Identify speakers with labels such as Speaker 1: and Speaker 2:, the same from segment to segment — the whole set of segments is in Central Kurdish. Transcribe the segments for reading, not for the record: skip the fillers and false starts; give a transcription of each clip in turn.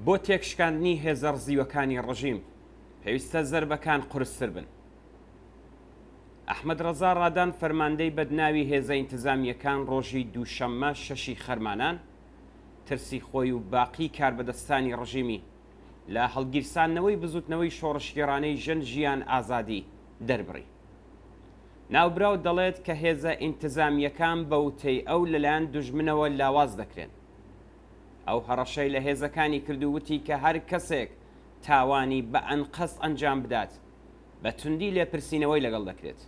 Speaker 1: بۆ تێکشکاندنی هێزە ڕزیوەکانی ڕژیم پێویستە زەربەکان قورستر بن. ئەحمەد ڕەزا ڕادان فەرماندەی بەدناوی هێزە ئینتزامیەکان ڕۆژی دووشەممە شەشی خەرمانان ترسی خۆی و باقی کاربەدەستانی ڕژیمی لە هەڵگیرسانەوەی بزوتنەوەی شۆڕشگێڕانەی ژن ژیان ئازادی دەربڕی. ناوبراو دەڵێت کە هێزە ئینتزامیەکان بەوتەی ئەو لەلایەن دوژمنەوە لاواز دەکرێن. ئەو هەڕەشەی لە هێزەکانی کردووتی کە هەر کەسێک تاوانی بە ئەنقەست ئەنجام بدات بە توندی لێپرسینەوەی لەگەڵ دەکرێت.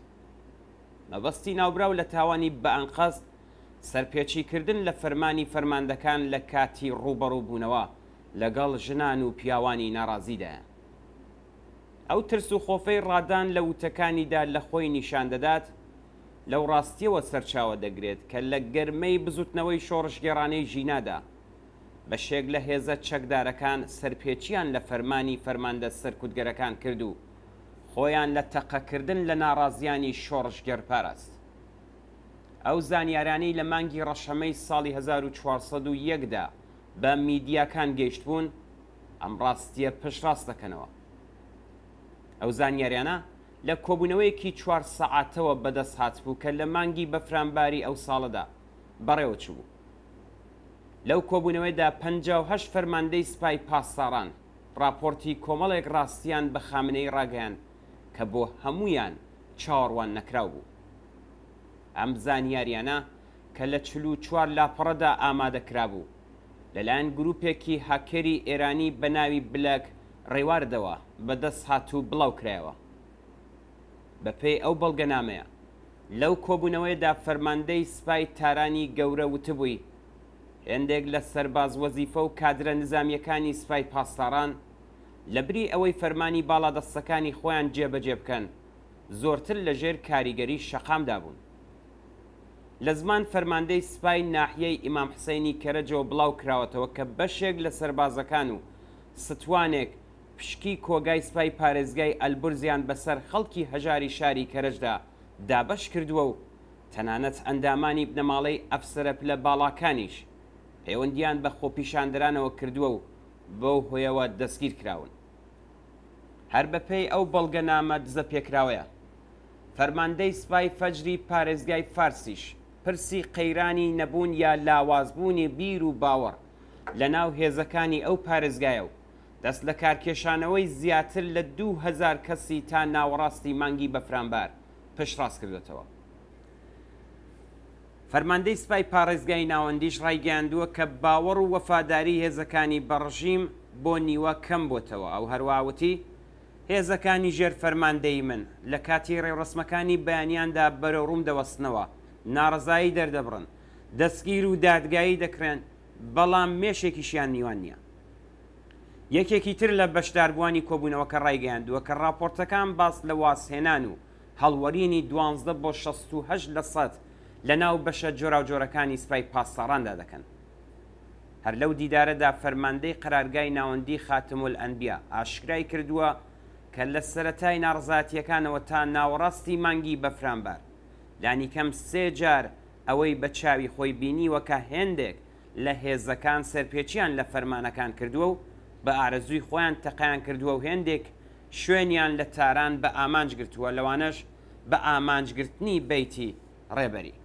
Speaker 1: مەبەستی ناوبراو لە تاوانی بە ئەنقەست سەرپێچیکردن لە فەرمانی فەرماندەکان لە کاتی ڕوبەڕووبوونەوە لەگەڵ ژنان و پیاوانی ناڕازیدایە. ئەو ترس و خۆفەی ڕادان لە وتەکانیدا لە خۆی نیشان دەدات لەو ڕاستیەوە سەرچاوە دەگرێت کە لە گەرمەی بزوتنەوەی شۆڕشگێڕانەی ژینادا بەشێک لە هێزە چەکدارەکان سەرپێچیان لە فەرمانی فەرماندە سەرکوتگەرەکان کرد و خۆیان لە تەقەکردن لە ناڕازیانی شۆڕشگەر پاراست. ئەو زانیارانی لە مانگی ڕەشەمەی ساڵی 1401دا بە میدیاکان گەیشت بوون ئەم ڕاستیە پشتڕاست دەکەنەوە. ئەو زانیاریانە لە کۆبوونەوەیەکی 4 سەعاتەوە بەدەست هاتبوو کە لە مانگی بەفرانباری ئەو ساڵەدا بەڕێوە چوو. لەو کۆبوونەوەیدا 58 فەرماندەی سپای پاسداران راپۆرتی کۆمەڵێک ڕاستیان بە خامنەی ڕاگەیان کە بۆ هەمویان چاوەڕوان نەکراو بوو. ئەم زانیاریانە کە لە 44 لاپەڕەدا ئامادەکرا بوو لەلایەن گروپێکی هاکەری ئێرانی بە ناوی بلەک ڕێواردەوە بەدەست هاتوو بڵاو کرایەوە. بەپێی ئەو بەڵگەنامەیە لەو کۆبوونەوەیدا فەرماندەی سپای تارانی گەورە وتبووی هێندێک لە سەرباز وەزیفە و کادرە نظامیەکانی سپای پاسداران لەبری ئەوەی فەرمانی باڵادەستەکانی خۆیان جێبەجێ بکەن زۆرتر لەژێر کاریگەری شەقامدا بوون. لە زمان فەرماندەی سپای ناحیەی ئیمام حسەینی کەرەجەوە بڵاو کراوەتەوە کە بەشێک لە سەربازەکان و ستوانێک پشکی کۆگای سپای پارێزگای ئەلبورزیان بەسەر خەڵکی هەژاری شاری کەرەجدا دابەش کردووە و تەنانەت ئەندامانی بنەماڵەی ئەفسەرە پلە باڵاکانیش پەیوەندیان بە خۆپیشاندرانەوە کردووە و بەو هۆیەوە دەستگیر کراون. هەر بەپێی ئەو بەڵگەنامە دزە پێکراوەیە فەرماندەی سپای فەجری پارێزگای فارسیش پرسی قەیرانی نەبوون یا لاوازبوونی بیر و باوەڕ لە ناو هێزەکانی ئەو پارێزگایە و دەست لە کارکێشانەوەی زیاتر لە 2000 کەسی تا ناوەڕاستی مانگی بەفرانبار پشتڕاست کردوێتەوە. فەرماندەی سپای پارێزگای ناوەندیش ڕایگەیاندووە کە باوەڕ و وەفاداری هێزەکانی بەڕژیم بۆ نیوە کەم بۆتەوە. ئەو هەروەوتی هێزەکانی ژێر فەرماندەی من لە کاتی ڕێوڕسمەکانی بەیانیاندا بەرەوڕوم دەوەستنەوە ناڕزایی دەردەبڕن دەستگیر و دادگایی دەکرێن بەڵام مێشێکیشیان نیوان نییە. یەکێکی تر لە بەشداربووانی کۆبوونەوەکە ڕایگەیاندووە کە راپۆرتەکان باس لە واسهێنان و هەڵوەرینی 12 بۆ 68% لە ناو بەشە جۆراوجۆرەکانی سپای پاسداراندا دەکەن. هەر لەو دیدارەدا فەرماندەی قەرارگای ناوەندی خاتمولئەنبیا ئاشکرای کردووە کە لە سەرەتای ناڕزاتیەکانەوە تا ناوەڕاستی مانگی بەفرانبار لانی کەم 3 جار ئەوەی بە چاوی خۆی بینیوە کە هێندێک لە هێزەکان سەرپێچیان لە فەرمانەکان کردووە و بە ئارەزووی خۆیان تەقیان کردووە و هێندێک شوێنیان لە تاران بە ئامانج گرتووە لەوانەش بە ئامانجگرتنی بەیتی ڕێبەری.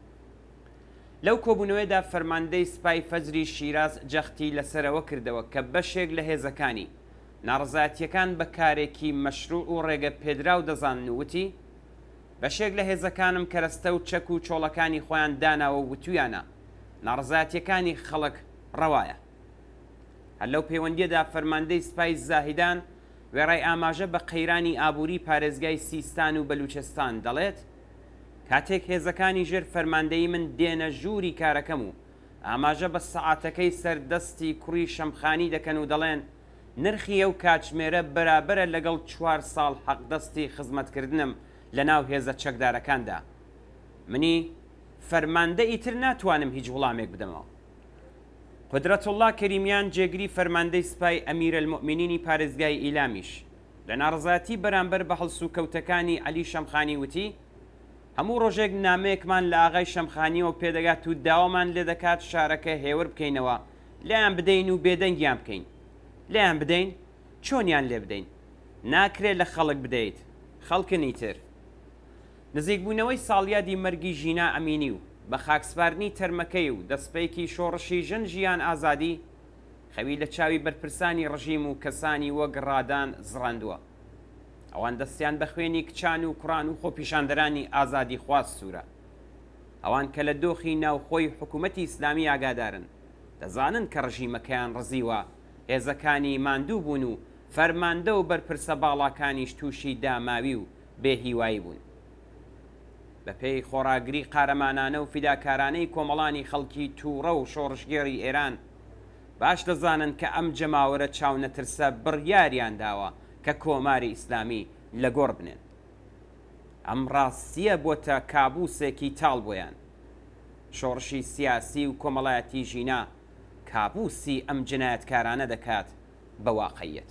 Speaker 1: لەو کۆبوونەوەیدا فەرماندەی سپای فەجری شیراز جەختی لەسەرەوە کردەوە کە بەشێک لە هێزەکانی ناڕزاتیەکان بە کارێکی مەشروع و ڕێگە پێدراو دەزانن وتی بەشێک لە هێزەکانم کەرەستە و چەک و چۆڵەکانی خۆیان داناوە وتویانە ناڕزاتیەکانی خەڵک ڕەوایە. هەر لەو پەیوەندیەدا فەرماندەی سپای زاهیدان وێڕای ئاماژە بە قەیرانی ئابووری پارێزگای سیستان و بەلوچستان دەڵێت کاتێک هێزەکانی ژێر فەرماندەی من دێنە ژووری کارەکەم و ئاماژە بە سەعاتەکەی سەردەستی کوڕی شەمخانی دەکەن و دەڵێن نرخی ئەو کاتژمێرە بەرابەرە لەگەڵ 4 ساڵ حەقدەستی خزمەتکردنم لە ناو هێزە چەکدارەکاندا منی فەرماندە ئیتر ناتوانم هیچ وڵامێک بدەمەوە. قودرەتوڵڵا کەریمیان جێگری فەرماندەی سپای ئەمیرەلموئمینینی پارێزگای ئیلامیش لە ناڕزاتی بەرامبەر بە هەڵسوکەوتەکانی عەلی شەمخانی وتی هەموو ڕۆژێک نامەیەکمان لە ئاغای شەمخانیەوە پێدەگات و داوامان لێ دەکات شارەکە هێور بکەینەوە لایان بدەین و بێدەنگیان بکەین. لێیان بدەین چۆنیان لێ بدەین ناکرێت لە خەڵک بدەیت خەڵکنی تر نزیکبوونەوەی ساڵیادی مەرگی ژینا ئەمینی و بە خاکسپارنی تەرمەکەی و دەستپێکی شۆڕشی ژن ژیان ئازادی خەوی لە چاوی بەرپرسانی ڕژیم و کەسانی وەک ڕادان زڕاندووە ئەوان دەستیان بە خوێنی کچان و کوڕان و خۆپیشاندەرانی ئازادی خواست سوورە ئەوان کە لە دۆخی ناوخۆی حکوومەتی ئیسلامی ئاگادارن دەزانن کە ڕژیمەکەیان ڕزیوە هێزەکانی ماندوو بوون و فەرماندە و بەرپرسە باڵاکانیش تووشی داماوی و بێهیوایی بوون بە پێی خۆراگری قارەمانانە و فیداکارانەی کۆمەڵانی خەڵکی تووڕە و شۆڕشگێڕی ئێران باش دەزانن کە ئەم جەماوەرە چاونەترسە بڕیاریان داوە کە کۆماری ئیسلامی لە گۆڕ بنێن ئەم ڕاستیە بۆتە کابوسێکی تاڵ بۆیان شۆڕشی سیاسی و کۆمەڵایەتی ژینا کابوسی ئەم جنایەتکارانە دەکات بە واقعیەت